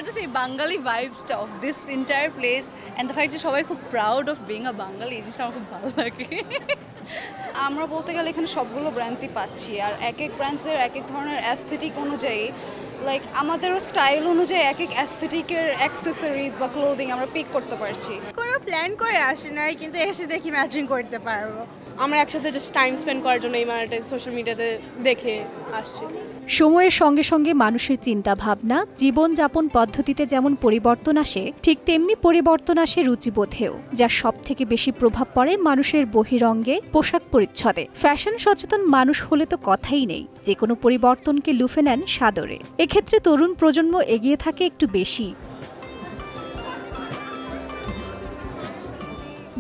আমার জাস্ট এই বাঙালি ভাইবসটা of this entire place and the fact যে সবাই খুব proud of being a Bangali, এই জিনিসটা আমার খুব ভালো লাগে। আমরা বলতে গেলে এখানে সবগুলো ব্র্যান্ডসই পাচ্ছি, আর এক এক ব্র্যান্ডসের এক এক ধরনের অ্যাস্থেটিক অনুযায়ী লাইক আমাদেরও স্টাইল অনুযায়ী এক এক অ্যাস্থেটিকের অ্যাক্সেসরিজ বা ক্লোদিং আমরা পিক করতে পারছি। কোনো প্ল্যান করে আসে নাই, কিন্তু এসে দেখি ম্যাচিং করতে পারবো। আমরা একসাথে জাস্ট টাইম স্পেন্ড করার জন্য এই মার্কেটে সোশ্যাল মিডিয়াতে দেখে আসছি। সময়ের সঙ্গে সঙ্গে মানুষের চিন্তা ভাবনা, জীবনযাপন পদ্ধতিতে যেমন পরিবর্তন আসে, ঠিক তেমনি পরিবর্তন আসে রুচিবোধেও, যার সবথেকে বেশি প্রভাব পড়ে মানুষের বহিরঙ্গে, পোশাক পরিচ্ছদে। ফ্যাশন সচেতন মানুষ হলে তো কথাই নেই, যে কোনো পরিবর্তনকে লুফে নেন সাদরে। এক্ষেত্রে তরুণ প্রজন্ম এগিয়ে থাকে একটু বেশি।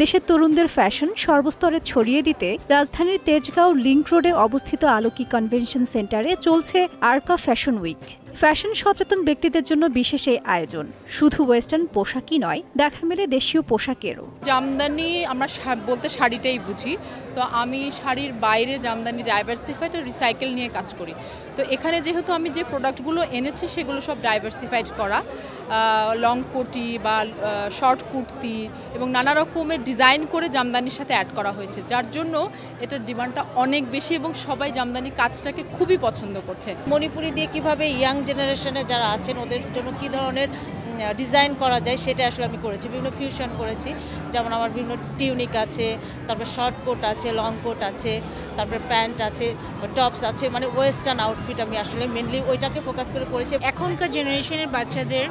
দেশের তরুণদের ফ্যাশন সর্বস্তরে ছড়িয়ে দিতে রাজধানীর তেজগাঁও লিংক রোডে অবস্থিত আলোকি কনভেনশন সেন্টারে চলছে আরকা ফ্যাশন উইক। ফ্যাশন সচেতন ব্যক্তিদের জন্য বিশেষ এই আয়োজন শুধু ওয়েস্টার্ন পোশাকই নয়, দেখা মেলে দেশীয় পোশাকেরও। জামদানি আমরা বলতে শাড়িটাই বুঝি, তো আমি শাড়ির বাইরে জামদানি ডাইভার্সিফাইড আর রিসাইকেল নিয়ে কাজ করি। তো এখানে যেহেতু আমি যে প্রোডাক্টগুলো এনেছি সেগুলো সব ডাইভার্সিফাইড করা, লং কোটি বা শর্ট কুর্তি এবং নানা রকমের ডিজাইন করে জামদানির সাথে অ্যাড করা হয়েছে, যার জন্য এটার ডিমান্ডটা অনেক বেশি এবং সবাই জামদানি কাজটাকে খুবই পছন্দ করছে। মণিপুরি দিয়ে কিভাবে ইয়াং জেনারেশনে যারা আছেন ওদের জন্য কী ধরনের ডিজাইন করা যায় সেটা আসলে আমি করেছি। বিভিন্ন ফিউশন করেছি, যেমন আমার বিভিন্ন টিউনিক আছে, তারপর শর্ট কোট আছে, লং কোট আছে, তারপরে প্যান্ট আছে, টপস আছে, মানে ওয়েস্টার্ন আউটফিট আমি আসলে মেনলি ওইটাকে ফোকাস করে করেছি। এখনকার জেনারেশনের বাচ্চাদের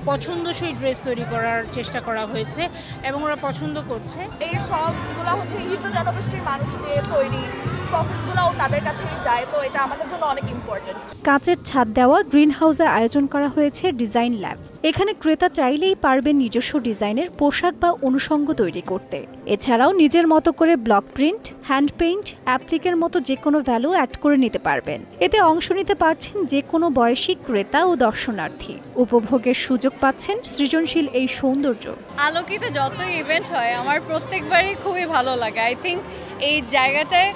পছন্দসই ড্রেস তৈরি করার চেষ্টা করা হয়েছে এবং ওরা পছন্দ করছে। এই সবগুলো হচ্ছে হিজড়া জনগোষ্ঠীর মানুষ নিয়ে তৈরি, প্রফিটগুলোও তাদের কাছে যায়, তো এটা আমাদের জন্য অনেক ইম্পর্টেন্ট। কাঁচের ছাদ দেওয়া গ্রিন হাউসে আয়োজন করা হয়েছে ডিজাইন ল্যাব। এখানে ক্রেতা চাইলেই পারবেন নিজস্ব ডিজাইনের পোশাক বা অনুষঙ্গ তৈরি করতে। এছাড়াও নিজের মতো করে ব্লক প্রিন্ট, হ্যান্ড পেইন্ট, অ্যাপ্লিকের মতো যে কোনো ভ্যালু অ্যাড করে নিতে পারবেন। এতে অংশ নিতে পারছেন যে কোনো বয়সী ক্রেতা ও দর্শনার্থী। উপভোগের সুযোগ পাচ্ছেন সৃজনশীল এই সৌন্দর্য। আলোকিতে যত ইভেন্ট হয় আমার প্রত্যেকবারই খুবই ভালো লাগে। আই থিঙ্ক এই জায়গাটায়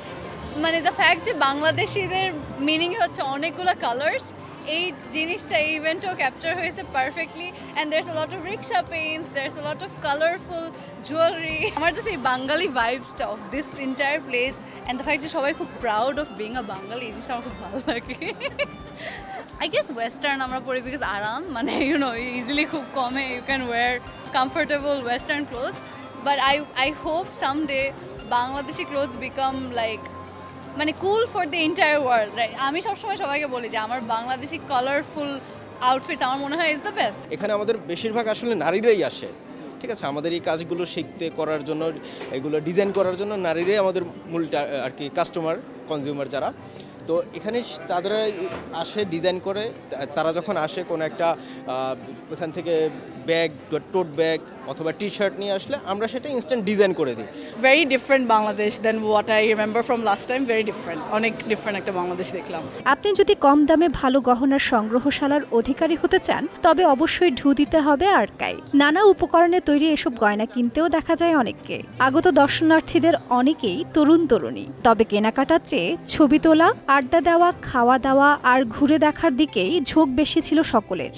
মানে দ্য ফ্যাক্ট যে বাংলাদেশিদের মিনিং হচ্ছে অনেকগুলো কালার্স, এই জিনিসটা এই ইভেন্টও ক্যাপচার হয়েছে perfectly. And there's a lot of rickshaw paints, there's a lot of colourful jewellery. আমার জাস্ট এই বাঙালি ভাইবসটা of this entire place and the fact যে সবাই খুব proud of being a Bangali, এই জিনিসটা আমার খুব ভালো লাগে। আই গেস ওয়েস্টার্ন আমরা পড়ি বিকজ আরাম, মানে ইজিলি খুব কমে you can wear comfortable western clothes, but I hope someday Bangladeshi clothes become like মানে cool for the entire world, right? আমি সবসময় সবাইকে বলি যে আমার বাংলাদেশি কালারফুল আউটফিটস আমার মনে হয় ইজ দ্য বেস্ট। এখানে আমাদের বেশিরভাগ আসলে নারীরাই আসে, ঠিক আছে? আমাদের এই কাজগুলো শিখতে করার জন্য, এগুলো ডিজাইন করার জন্য নারীরাই আমাদের মূল আর কি কাস্টমার, কনজিউমার যারা। তো এখানে তারা আসে ডিজাইন করে, তারা যখন আসে কোনো একটা এখান থেকে ব্যাগ, টোট ব্যাগ অথবা টি শার্ট নিয়ে আসলে আমরা সেটা ইনস্ট্যান্ট ডিজাইন করে দিই। Very different Bangladesh than what I remember from last time. Very different, অনেক ডিফারেন্ট একটা বাংলাদেশ দেখলাম। আপনি যদি কম দামে ভালো গহনার সংগ্রহশালার অধিকারী হতে চান, তবে অবশ্যই ঢু দিতে হবে আরকায়। নানা উপকরণে তৈরি এসব গয়না কিনতেও দেখা যায় অনেককে। আগত দর্শনার্থীদের অনেকেই তরুণ তরুণী, তবে কেনাকাটার চেয়ে ছবি তোলা, আড্ডা দেওয়া, খাওয়া দাওয়া আর ঘুরে দেখার দিকেই ঝোঁক বেশি ছিল সকলের।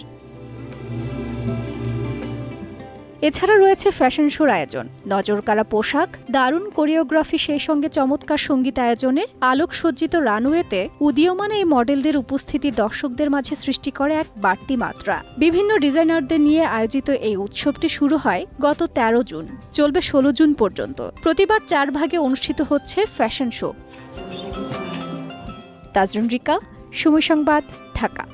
এছাড়া রয়েছে ফ্যাশন শোর আয়োজন, নজরকাড়া পোশাক, দারুণ কোরিওগ্রাফি, সেই সঙ্গে চমৎকার সঙ্গীত আয়োজনে আলোকসজ্জিত রানওয়েতে উদীয়মান এই মডেলদের উপস্থিতি দর্শকদের মাঝে সৃষ্টি করে এক বাড়তি মাত্রা। বিভিন্ন ডিজাইনারদের নিয়ে আয়োজিত এই উৎসবটি শুরু হয় গত 13 জুন, চলবে 16 জুন পর্যন্ত। প্রতিবার 4 ভাগে অনুষ্ঠিত হচ্ছে ফ্যাশন শো। তাজরিন রিকা, সময় সংবাদ, ঢাকা।